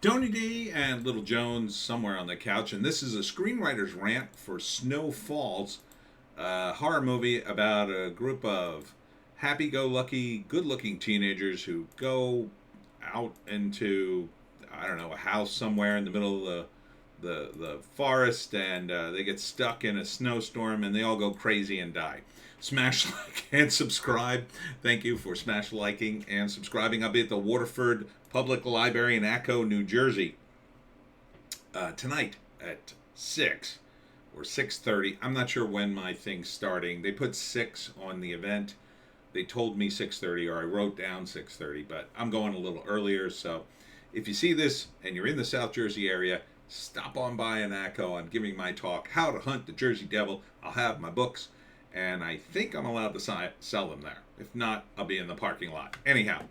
Tony D and Little Jones somewhere on the couch, and this is a screenwriter's rant for Snow Falls, a horror movie about a group of happy-go-lucky, good-looking teenagers who go out into, I don't know, a house somewhere in the middle of the forest, and they get stuck in a snowstorm, and they all go crazy and die. Smash like and subscribe. Thank you for smash liking and subscribing. I'll be at the Waterford Public Library in Acco, New Jersey, tonight at 6 or 6:30. I'm not sure when my thing's starting. They put 6 on the event. They told me 6:30, or I wrote down 6:30, but I'm going a little earlier. So if you see this and you're in the South Jersey area, stop on by in Acco. I'm giving my talk, How to Hunt the Jersey Devil. I'll have my books, and I think I'm allowed to sell them there. If not, I'll be in the parking lot. Anyhow,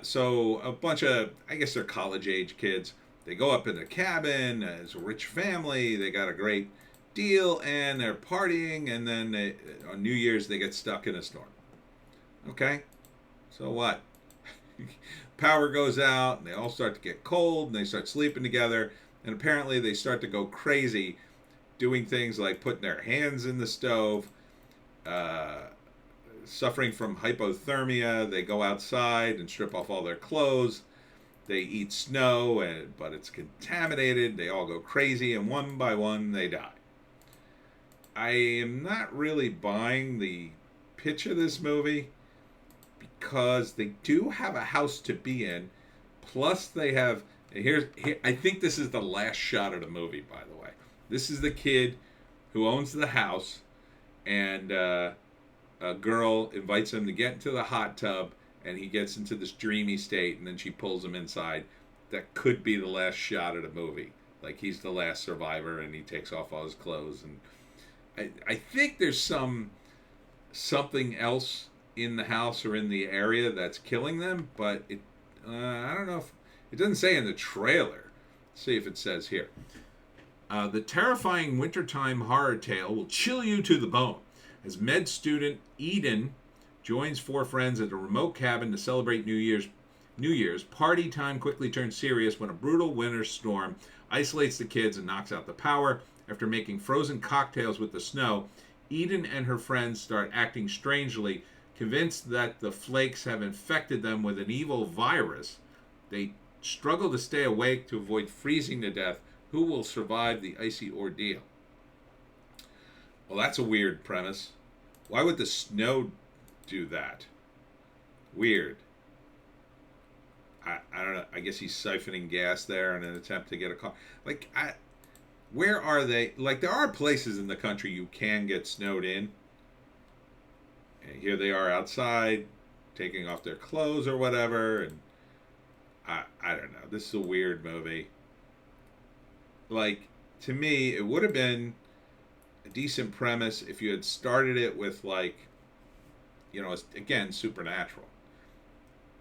so a bunch of, I guess they're college age kids. They go up in a cabin. It's a rich family. They got a great deal, and they're partying. And then on New Year's, they get stuck in a storm. Okay, so what? Power goes out, and they all start to get cold, and they start sleeping together. And apparently, they start to go crazy, doing things like putting their hands in the stove. Uh, Suffering from hypothermia. They go outside and strip off all their clothes. They eat snow, but it's contaminated. They all go crazy, and one by one, they die. I am not really buying the pitch of this movie because they do have a house to be in. Plus, they have. I think this is the last shot of the movie, by the way. This is the kid who owns the house, and a girl invites him to get into the hot tub, and he gets into this dreamy state, and then she pulls him inside. That could be the last shot of the movie. Like, he's the last survivor, and he takes off all his clothes. And I think there's something else in the house or in the area that's killing them, but I don't know if it doesn't say in the trailer. Let's see if it says here. The terrifying wintertime horror tale will chill you to the bone as med student Eden joins 4 friends at a remote cabin to celebrate New Year's. Party time quickly turns serious when a brutal winter storm isolates the kids and knocks out the power. After making frozen cocktails with the snow, Eden and her friends start acting strangely, convinced that the flakes have infected them with an evil virus. They struggle to stay awake to avoid freezing to death. Who will survive the icy ordeal? Well, that's a weird premise. Why would the snow do that? Weird. I don't know. I guess he's siphoning gas there in an attempt to get a car. Like, where are they? Like, there are places in the country you can get snowed in. And here they are outside, taking off their clothes or whatever. And I don't know. This is a weird movie. Like, to me, it would have been a decent premise if you had started it with, like, again, supernatural.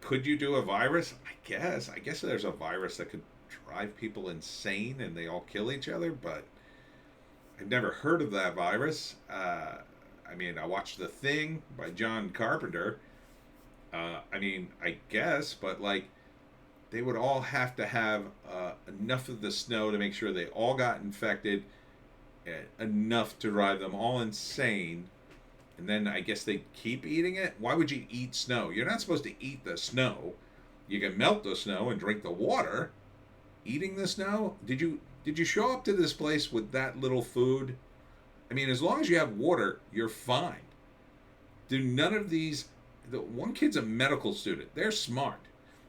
Could you do a virus? I guess there's a virus that could drive people insane and they all kill each other, but I've never heard of that virus. I watched The Thing by John Carpenter. I guess, but, like, they would all have to have enough of the snow to make sure they all got infected, enough to drive them all insane, and then I guess they keep eating it. Why would you eat snow? You're not supposed to eat the snow. You can melt the snow and drink the water. Eating the snow? Did you show up to this place with that little food? I mean, as long as you have water, you're fine. Do none of these... The one kid's a medical student. They're smart.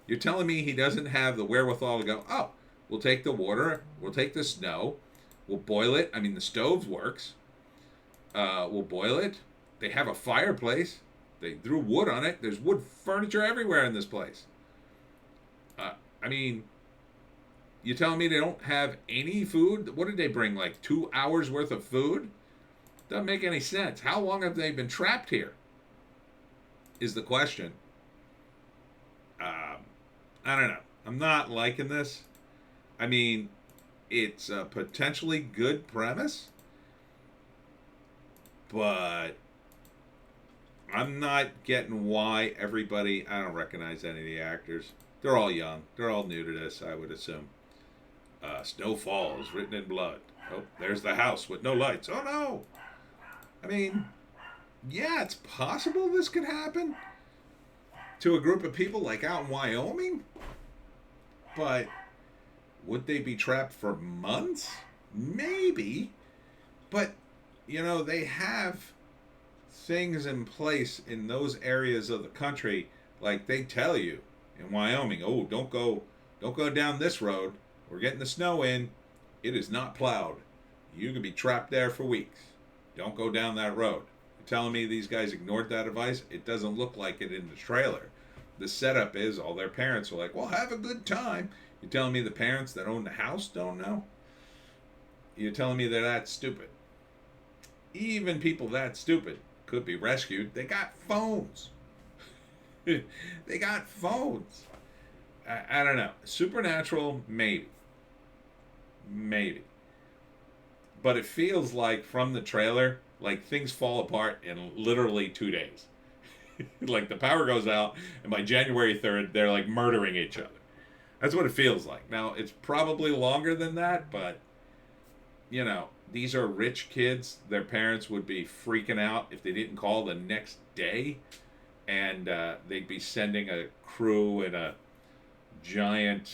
You're telling me he doesn't have the wherewithal to go, oh, we'll take the water, we'll take the snow, we'll boil it. I mean, the stove works. We'll boil it. They have a fireplace. They threw wood on it. There's wood furniture everywhere in this place. You telling me they don't have any food? What did they bring, like 2 hours worth of food? Doesn't make any sense. How long have they been trapped here? Is the question. I don't know. I'm not liking this. I mean, it's a potentially good premise, but I'm not getting why everybody... I don't recognize any of the actors. They're all young. They're all new to this, I would assume. Snow falls, written in blood. Oh, there's the house with no lights. Oh no! I mean, yeah, it's possible this could happen to a group of people like out in Wyoming, but would they be trapped for months? Maybe. But, they have things in place in those areas of the country, like they tell you in Wyoming, oh, don't go down this road. We're getting the snow in. It is not plowed. You can be trapped there for weeks. Don't go down that road. You're telling me these guys ignored that advice? It doesn't look like it in the trailer. The setup is all their parents are like, well, have a good time. You're telling me the parents that own the house don't know? You're telling me they're that stupid. Even people that stupid could be rescued. They got phones. They got phones. I don't know. Supernatural, maybe. Maybe. But it feels like from the trailer, like things fall apart in literally 2 days. Like the power goes out, and by January 3rd, they're like murdering each other. That's what it feels like. Now, it's probably longer than that, but, these are rich kids. Their parents would be freaking out if they didn't call the next day, and they'd be sending a crew in a giant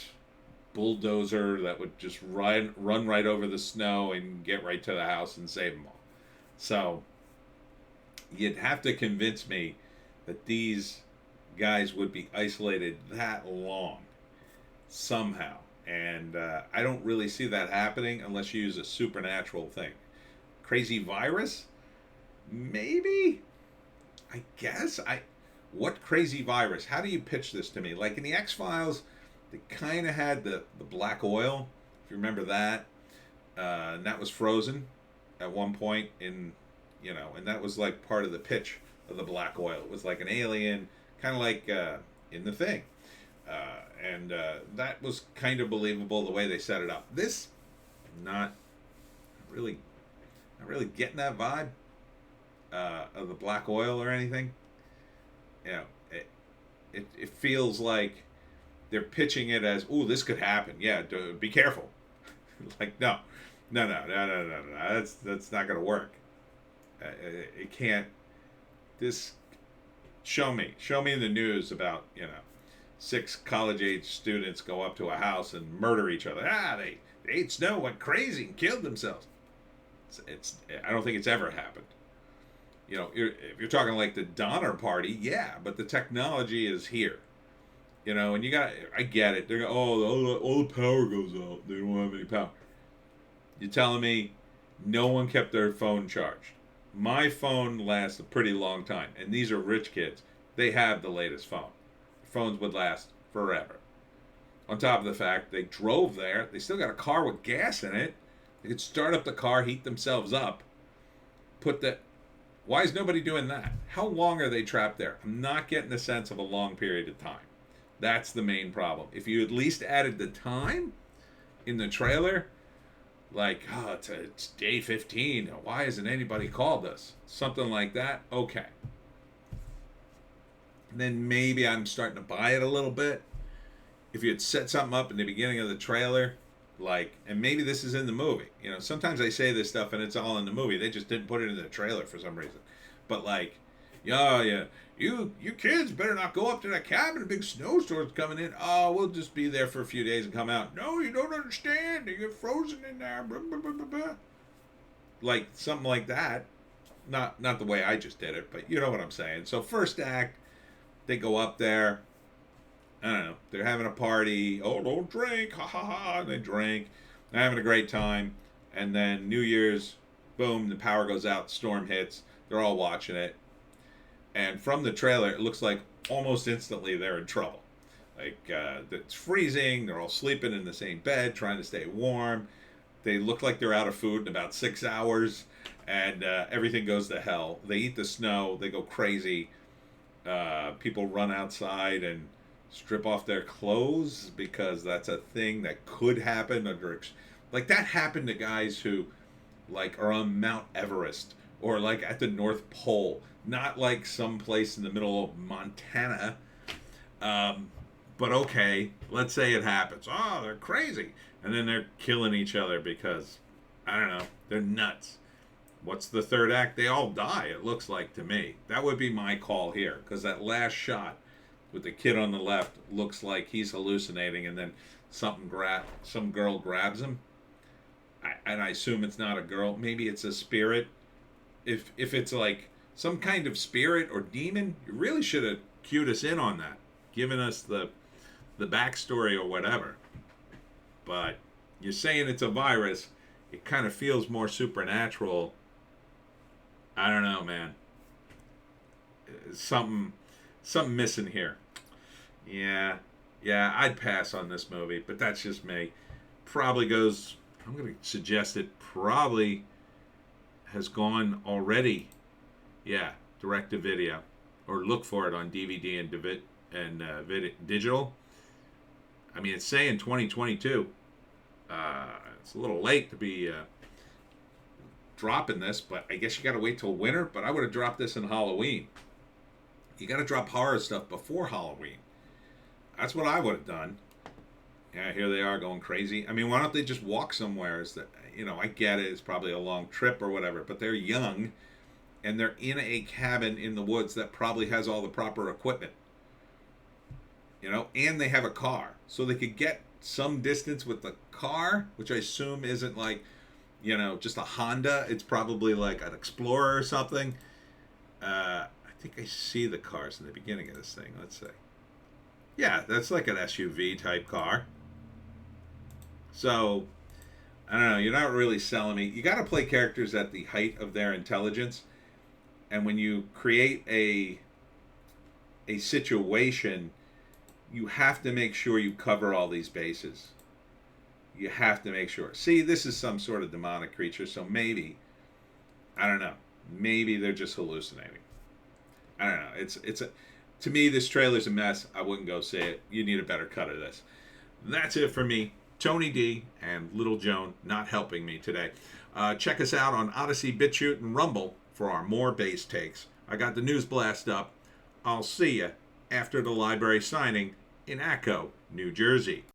bulldozer that would just run right over the snow and get right to the house and save them all. So, you'd have to convince me that these guys would be isolated that long somehow. And I don't really see that happening unless you use a supernatural thing. Crazy virus? Maybe? I guess? What crazy virus? How do you pitch this to me? Like in the X-Files, they kind of had the black oil, if you remember that. And that was frozen at one point and that was like part of the pitch of the black oil. It was like an alien, kind of like in The Thing. And that was kind of believable the way they set it up. This, not really getting that vibe of the black oil or anything. It feels like they're pitching it as, "Ooh, this could happen. Yeah, be careful." Like, no. That's not gonna work. It can't. This. Show me in the news about 6 college-age students go up to a house and murder each other. They ate snow, went crazy, and killed themselves. I don't think it's ever happened. If you're talking like the Donner Party, yeah, but the technology is here. And I get it. They're going, all the power goes out. They don't have any power. You're telling me no one kept their phone charged. My phone lasts a pretty long time, and these are rich kids. They have the latest phone. Phones would last forever. On top of the fact they drove there, they still got a car with gas in it. They could start up the car, heat themselves up. Why is nobody doing that? How long are they trapped there? I'm not getting the sense of a long period of time. That's the main problem. If you at least added the time in the trailer, like, it's day 15. Why hasn't anybody called us? Something like that. Okay. Then maybe I'm starting to buy it a little bit. If you had set something up in the beginning of the trailer, and maybe this is in the movie. Sometimes they say this stuff and it's all in the movie. They just didn't put it in the trailer for some reason. But yeah, you kids better not go up to that cabin. A big snowstorm's coming in. Oh, we'll just be there for a few days and come out. No, you don't understand. You get frozen in there. Blah, blah, blah, blah, blah. Like something like that. Not the way I just did it, but you know what I'm saying. So first act, they go up there. I don't know. They're having a party. Oh, don't drink. Ha, ha, ha. And they drink. They're having a great time. And then New Year's, boom, the power goes out. Storm hits. They're all watching it. And from the trailer, it looks like almost instantly they're in trouble. Like, it's freezing. They're all sleeping in the same bed, trying to stay warm. They look like they're out of food in about 6 hours. And everything goes to hell. They eat the snow. They go crazy. People run outside and strip off their clothes because that's a thing that could happen like that happened to guys who are on Mount Everest or at the North Pole, not like someplace in the middle of Montana, But okay, let's say it happens. Oh, they're crazy. And then they're killing each other because, I don't know, they're nuts. What's the third act? They all die, it looks like to me. That would be my call here, because that last shot with the kid on the left looks like he's hallucinating, and then some girl grabs him. And I assume it's not a girl. Maybe it's a spirit. If it's like some kind of spirit or demon, you really should have cued us in on that, given us the backstory or whatever. But you're saying it's a virus. It kind of feels more supernatural. I don't know, man. Something missing here. Yeah, I'd pass on this movie, but that's just me. Probably goes. I'm going to suggest it probably has gone already. Yeah, direct to video, or look for it on DVD and digital. I mean, it's saying 2022. It's a little late to be dropping this, but I guess you got to wait till winter. But I would have dropped this in Halloween. You got to drop horror stuff before Halloween. That's what I would have done. Yeah, here they are going crazy. I mean, why don't they just walk somewhere? Is that, I get it. It's probably a long trip or whatever, but they're young, and they're in a cabin in the woods that probably has all the proper equipment. And they have a car, so they could get some distance with the car, which I assume isn't like, just a Honda. It's probably like an Explorer or something. I think I see the cars in the beginning of this thing. Let's see. Yeah, that's like an SUV type car. So, I don't know. You're not really selling me. You got to play characters at the height of their intelligence. And when you create a situation, you have to make sure you cover all these bases. You have to make sure. See, this is some sort of demonic creature, so maybe, I don't know. Maybe they're just hallucinating. I don't know. To me, this trailer's a mess. I wouldn't go see it. You need a better cut of this. That's it for me. Tony D and Little Joan not helping me today. Check us out on Odysee, Bitchute, and Rumble for our more bass takes. I got the news blast up. I'll see you after the library signing in Acco, New Jersey.